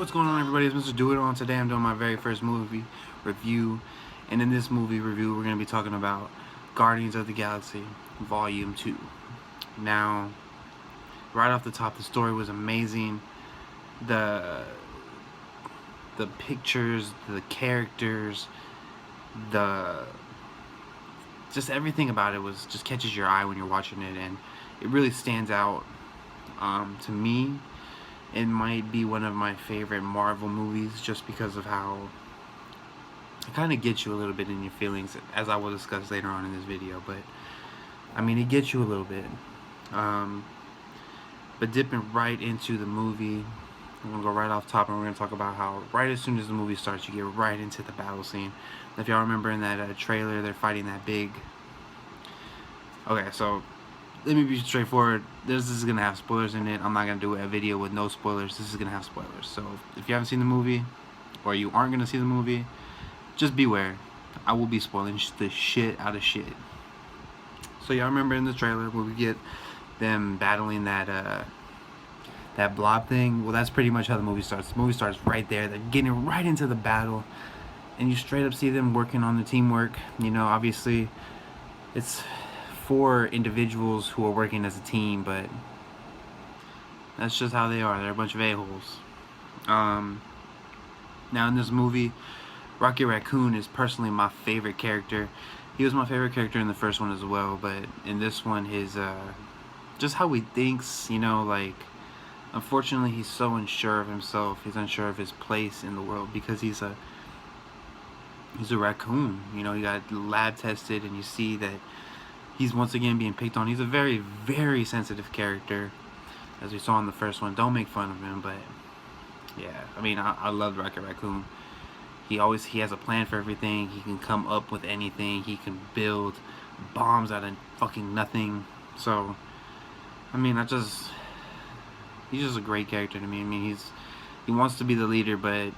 What's going on, everybody? It's Mr. Do It On. Today I'm doing my very first movie review, and in this movie review we're going to be talking about Guardians of the Galaxy Volume 2. Now, right off the top, the story was amazing. The pictures, the characters, the just everything about it was just catches your eye when you're watching it, and it really stands out. To me, it might be one of my favorite Marvel movies just because of how it kind of gets you a little bit in your feelings, as I will discuss later on in this video. But I mean, it gets you a little bit. But dipping right into the movie, we're gonna go right off top, and we're gonna talk about how right as soon as the movie starts, you get right into the battle scene. If y'all remember in that trailer, they're fighting that big. Okay, so let me be straightforward. This is gonna have spoilers in it. I'm not gonna do a video with no spoilers. This is gonna have spoilers. So if you haven't seen the movie, or you aren't gonna see the movie, just beware. I will be spoiling the shit out of shit. So y'all remember in the trailer where we get them battling that blob thing? Well, that's pretty much how the movie starts. The movie starts right there. They're getting right into the battle, and you straight up see them working on the teamwork. You know, obviously, it's 4 individuals who are working as a team, but that's just how they are. They're a bunch of a-holes. Now in this movie, Rocket Raccoon is personally my favorite character. He was my favorite character in the first one as well, but in this one, his just how he thinks, you know, like, unfortunately he's so unsure of himself. He's unsure of his place in the world because he's a raccoon. You know, he got lab tested, and you see that he's once again being picked on. He's a very, very sensitive character, as we saw in the first one. Don't make fun of him, but yeah, I mean, I love Rocket Raccoon. He has a plan for everything. He can come up with anything. He can build bombs out of fucking nothing. So, I mean, he's just a great character to me. I mean, he wants to be the leader, but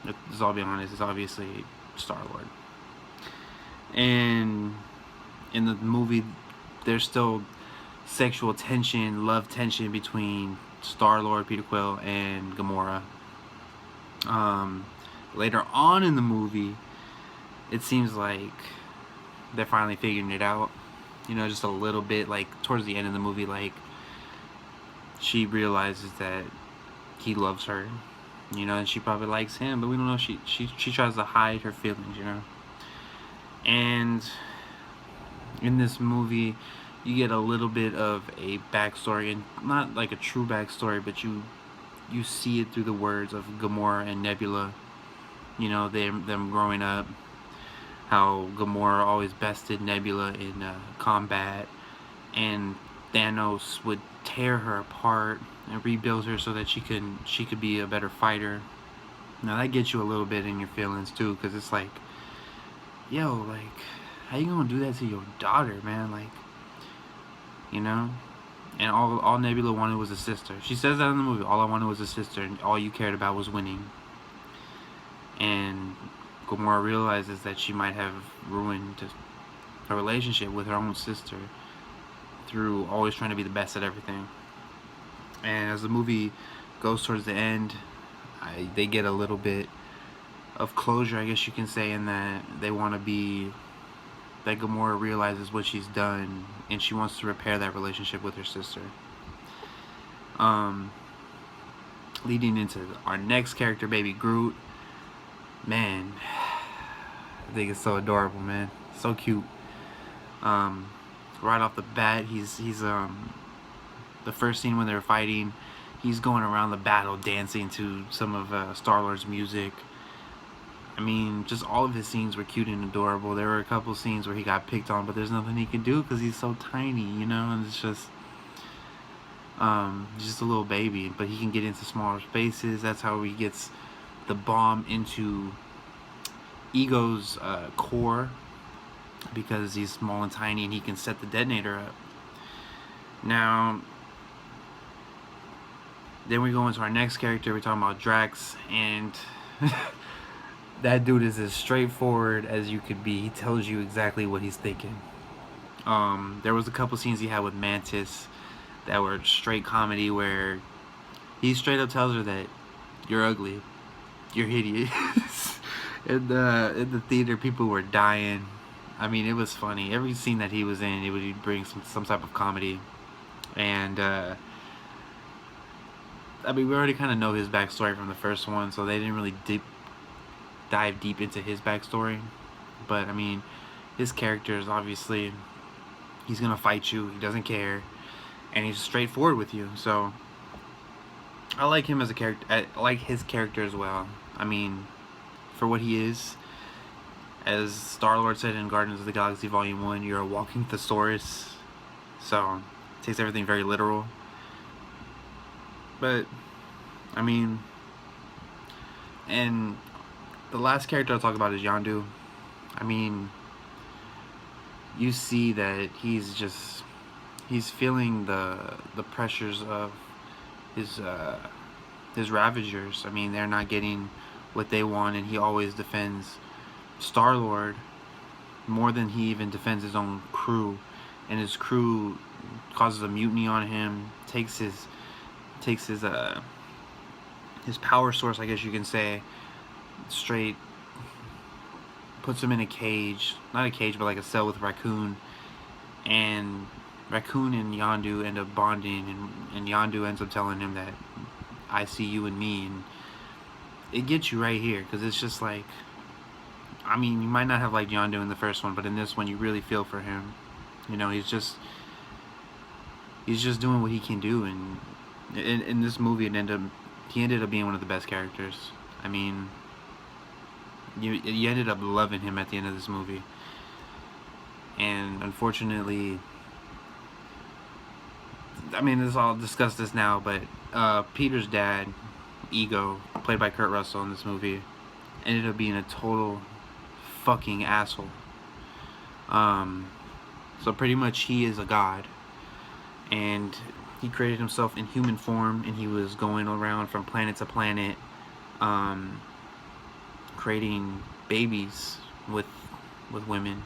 let's all be honest, it's obviously Starlord. And in the movie, there's still sexual tension, love tension between Starlord, Peter Quill, and Gamora. Later on in the movie, it seems like they're finally figuring it out. You know, just a little bit, like towards the end of the movie, like she realizes that he loves her, you know, and she probably likes him, but we don't know. She tries to hide her feelings, you know. And in this movie, you get a little bit of a backstory, and not like a true backstory, but you see it through the words of Gamora and Nebula. You know, them growing up, how Gamora always bested Nebula in combat, and Thanos would tear her apart and rebuild her so that she could be a better fighter. Now that gets you a little bit in your feelings too, because it's like, yo, like, how you gonna do that to your daughter, man? Like, you know? And all Nebula wanted was a sister. She says that in the movie. All I wanted was a sister, and all you cared about was winning. And Gamora realizes that she might have ruined her relationship with her own sister through always trying to be the best at everything. And as the movie goes towards the end, they get a little bit of closure, I guess you can say, in that they want to be, that Gamora realizes what she's done, and she wants to repair that relationship with her sister. Leading into our next character, Baby Groot. Man, I think it's so adorable, man. So cute. Right off the bat, he's the first scene when they're fighting, he's going around the battle dancing to some of Star-Lord's music. I mean, just all of his scenes were cute and adorable. There were a couple scenes where he got picked on, but there's nothing he can do because he's so tiny, you know, and it's just a little baby, but he can get into smaller spaces. That's how he gets the bomb into Ego's core, because he's small and tiny, and he can set the detonator up. Now, then we go into our next character. We're talking about Drax, and that dude is as straightforward as you could be. He tells you exactly what he's thinking. There was a couple scenes he had with Mantis that were straight comedy, where he straight up tells her that you're ugly, you're hideous. In the theater, people were dying. I mean, it was funny. Every scene that he was in, it would bring some type of comedy. And I mean, we already kind of know his backstory from the first one, so they didn't really dive deep into his backstory. But I mean, his character is obviously, he's gonna fight you. He doesn't care, and he's straightforward with you. So I like him as a character. I like his character as well. I mean, for what he is, as Starlord said in Guardians of the Galaxy Volume 1, you're a walking thesaurus. So it takes everything very literal. But I mean, and the last character I'll talk about is Yondu. I mean, you see that he's feeling the pressures of his Ravagers. I mean, they're not getting what they want, and he always defends Starlord more than he even defends his own crew. And his crew causes a mutiny on him, takes his power source, I guess you can say, straight, puts him in a cage, not a cage, but like a cell with Raccoon, and Raccoon and Yondu end up bonding, and Yondu ends up telling him that I see you and me, and it gets you right here, because it's just like, I mean, you might not have liked Yondu in the first one, but in this one you really feel for him. You know, he's just doing what he can do, and in this movie he ended up being one of the best characters. I mean, you ended up loving him at the end of this movie. And unfortunately, I mean, I'll discuss this now, but Peter's dad, Ego, played by Kurt Russell in this movie, ended up being a total fucking asshole. So pretty much he is a god, and he created himself in human form, and he was going around from planet to planet, creating babies with women,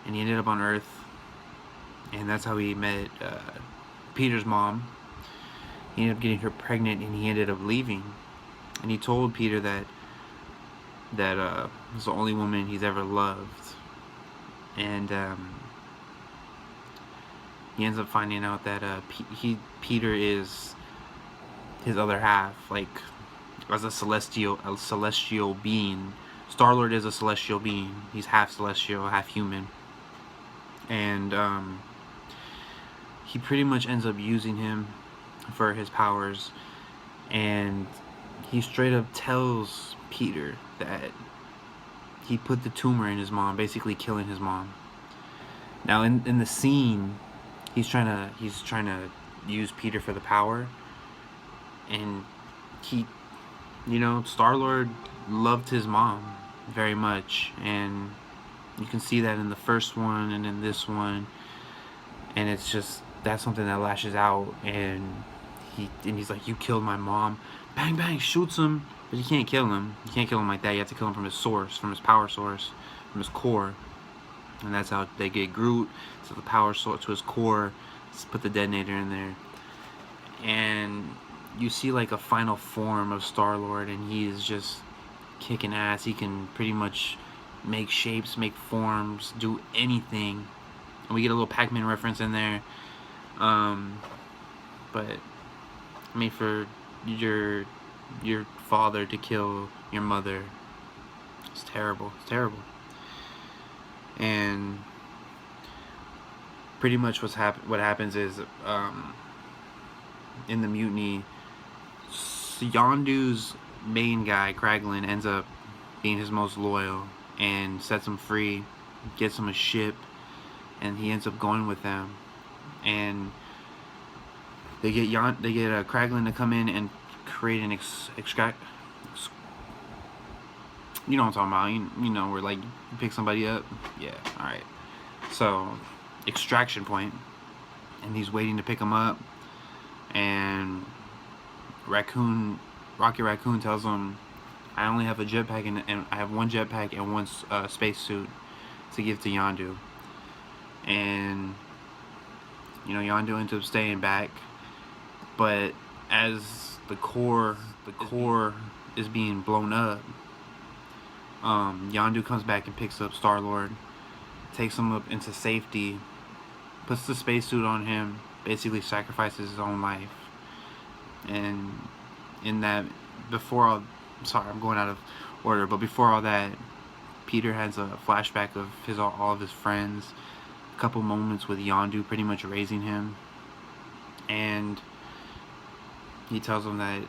and he ended up on Earth, and that's how he met Peter's mom. He ended up getting her pregnant, and he ended up leaving, and he told Peter that was the only woman he's ever loved, and he ends up finding out that Peter is his other half, like as a celestial being. Starlord is a celestial being. He's half celestial, half human, and he pretty much ends up using him for his powers, and he straight up tells Peter that he put the tumor in his mom, basically killing his mom. Now in the scene, he's trying to use Peter for the power, and he, you know, Starlord loved his mom very much, and you can see that in the first one and in this one, and it's just, that's something that lashes out, and he's like, you killed my mom, bang bang, shoots him, but you can't kill him. You can't kill him like that. You have to kill him from his source, from his power source, from his core, and that's how they get Groot. So the power source to his core, just put the detonator in there, and you see like a final form of Starlord, and he is just kicking ass. He can pretty much make shapes, make forms, do anything. And we get a little Pac-Man reference in there. But I mean, for your father to kill your mother, it's terrible. It's terrible. And pretty much what happens is, in the mutiny, Yondu's main guy, Kraglin, ends up being his most loyal and sets him free, gets him a ship, and he ends up going with them. And they get Kraglin to come in and create an extract. You know what I'm talking about? You know, where like you pick somebody up. Yeah, all right. So extraction point, and he's waiting to pick him up, and Rocky Raccoon tells him, I only have a jetpack, and I have one jetpack and one spacesuit to give to Yondu. And you know, Yondu ends up staying back, but as the core is being blown up, Yondu comes back and picks up Starlord, takes him up into safety, puts the spacesuit on him, basically sacrifices his own life. And in that, before all, sorry, I'm going out of order, but before all that, Peter has a flashback of all of his friends, a couple moments with Yondu pretty much raising him, and he tells him that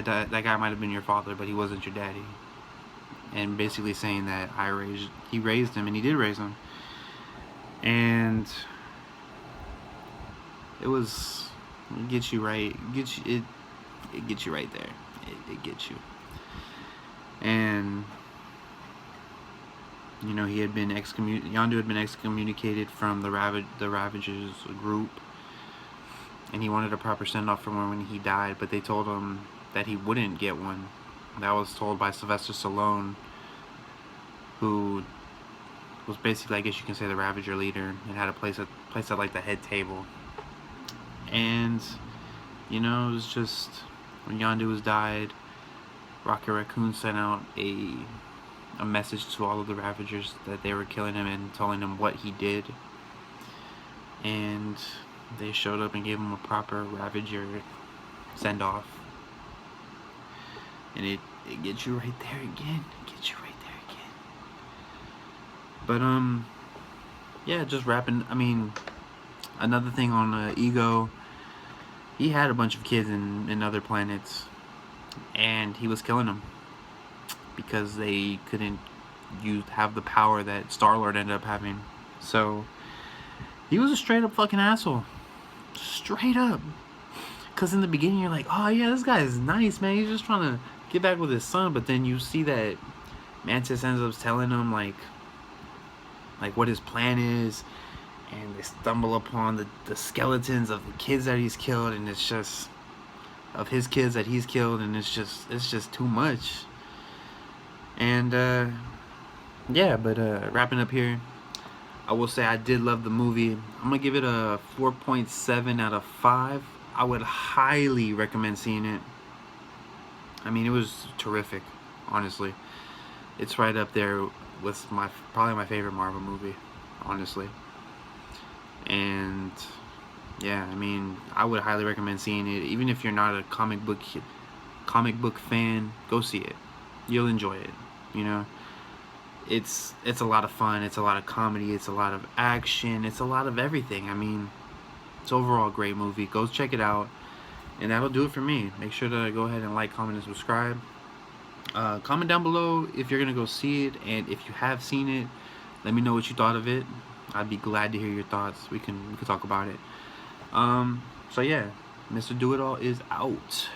guy might have been your father, but he wasn't your daddy, and basically saying that he raised him, and he did raise him, and it gets you right, it gets you right there, it gets you. And you know, Yondu had been excommunicated from the Ravagers group, and he wanted a proper send-off from when he died, but they told him that he wouldn't get one. That was told by Sylvester Stallone, who was basically, I guess you can say, the Ravager leader, and had a place at like the head table. And you know, it was just when Yondu was died, Rocket Raccoon sent out a message to all of the Ravagers that they were killing him and telling them what he did, and they showed up and gave him a proper Ravager send-off. And it gets you right there again. But yeah, just wrapping. I mean, another thing on Ego, he had a bunch of kids in other planets, and he was killing them because they couldn't have the power that Starlord ended up having. So he was a straight up fucking asshole. Straight up. Because in the beginning you're like, oh yeah, this guy is nice, man. He's just trying to get back with his son. But then you see that Mantis ends up telling him like what his plan is, and they stumble upon the skeletons of the kids that he's killed, and it's just of his kids that he's killed, and it's just too much. And yeah, but wrapping up here, I will say I did love the movie. I'm gonna give it a 4.7 out of 5. I would highly recommend seeing it. I mean, it was terrific, honestly. It's right up there with probably my favorite Marvel movie, honestly. And yeah, I mean, I would highly recommend seeing it. Even if you're not a comic book fan, go see it. You'll enjoy it. You know, it's a lot of fun. It's a lot of comedy. It's a lot of action. It's a lot of everything. I mean, it's overall a great movie. Go check it out, and that'll do it for me. Make sure to go ahead and like, comment, and subscribe. Comment down below if you're gonna go see it, and if you have seen it, let me know what you thought of it. I'd be glad to hear your thoughts. We can talk about it. So yeah, Mr. Do It All is out.